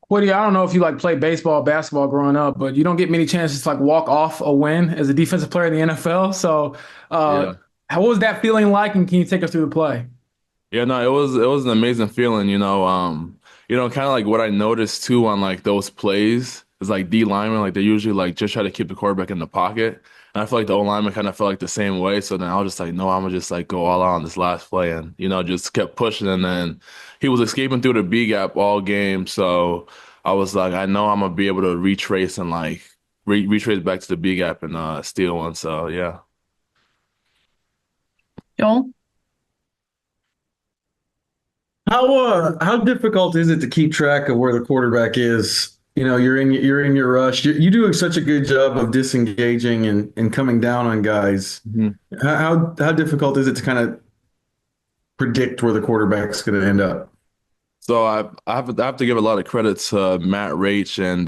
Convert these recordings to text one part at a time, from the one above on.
Woody, I don't know if you like play baseball, basketball growing up, but you don't get many chances to like walk off a win as a defensive player in the NFL. So, uh, Yeah. what was that feeling like, and can you take us through the play? Yeah, no, it was an amazing feeling, kind of like what I noticed too on like those plays is like D linemen, like they usually like just try to keep the quarterback in the pocket. And I feel like the O lineman kind of felt like the same way. So then I was just like, no, I'm gonna just like go all out on this last play and just kept pushing. And then he was escaping through the B gap all game. So I was like, I know I'm gonna be able to retrace and like retrace back to the B gap and steal one. So yeah. Joel? How difficult is it to keep track of where the quarterback is? You're in your rush. You do such a good job of disengaging and coming down on guys. How difficult is it to kind of predict where the quarterback's going to end up? So I have to give a lot of credit to Matt Raich and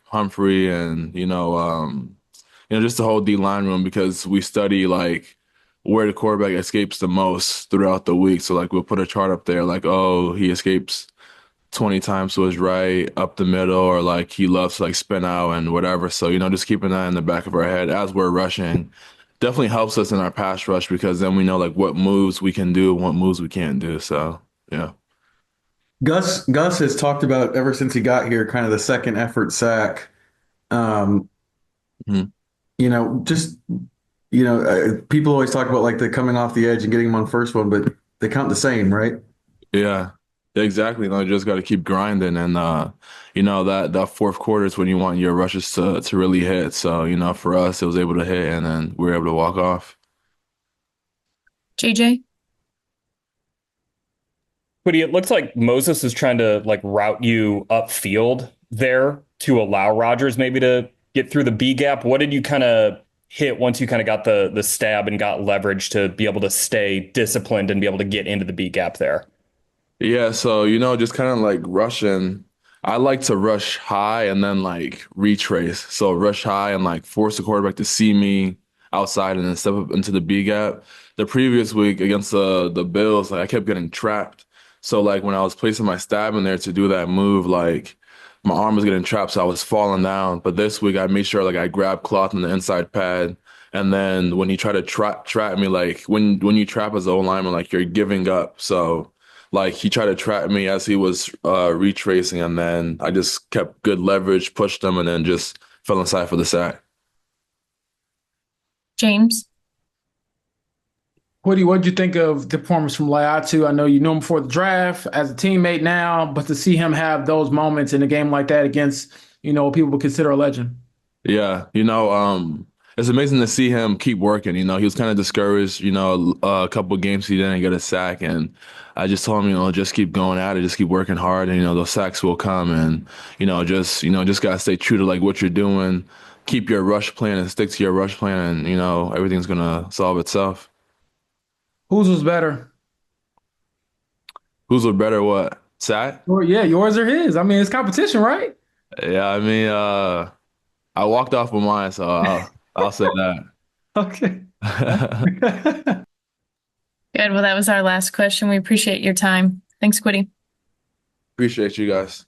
Humphrey and just the whole D line room because we study like where the quarterback escapes the most throughout the week. So like we'll put a chart up there like, oh, he escapes 20 times to his right, up the middle, or like he loves to like spin out and whatever. So, just keeping that in the back of our head as we're rushing definitely helps us in our pass rush because then we know like what moves we can do and what moves we can't do. So, yeah. Gus has talked about ever since he got here, kind of the second effort sack. Um, Mhm. just people always talk about like the coming off the edge and getting them on first one, but they count the same, right? Yeah. Exactly. You just got to keep grinding and that fourth quarter is when you want your rushes to really hit. So, for us it was able to hit and then we were able to walk off. JJ? Kwity, it looks like Moses is trying to like route you upfield there to allow Rodgers maybe to get through the B gap. What did you kind of hit once you kind of got the stab and got leverage to be able to stay disciplined and be able to get into the B gap there? Yeah, so just kind of like rushing. I like to rush high and then like retrace. So rush high and like force the quarterback to see me outside and then step up into the B gap. The previous week against the Bills, like I kept getting trapped. So like when I was placing my stab in there to do that move, like my arm was getting trapped, so I was falling down. But this week I made sure like I grabbed cloth in the inside pad. And then when he tried to trap me, like when you trap as an O lineman, like you're giving up. So like he tried to trap me as he was retracing, and then I just kept good leverage, pushed him, and then just fell inside for the sack. James? Woody, what did you think of the performance from Laiatu? I know you knew him before the draft as a teammate now, but to see him have those moments in a game like that against, what people would consider a legend. Yeah, it's amazing to see him keep working. He was kind of discouraged. A couple of games he didn't get a sack, and I just told him, just keep going at it, just keep working hard, and those sacks will come. And just gotta stay true to like what you're doing, keep your rush plan and stick to your rush plan, and everything's gonna solve itself. Whose was better? Who's a better what? Sack? Or yeah, yours or his? I mean, it's competition, right? Yeah, I mean, I walked off of mine, so I'll say Okay. that. Good. Well, that was our last question. We appreciate your time. Thanks, Kwity. Appreciate you guys.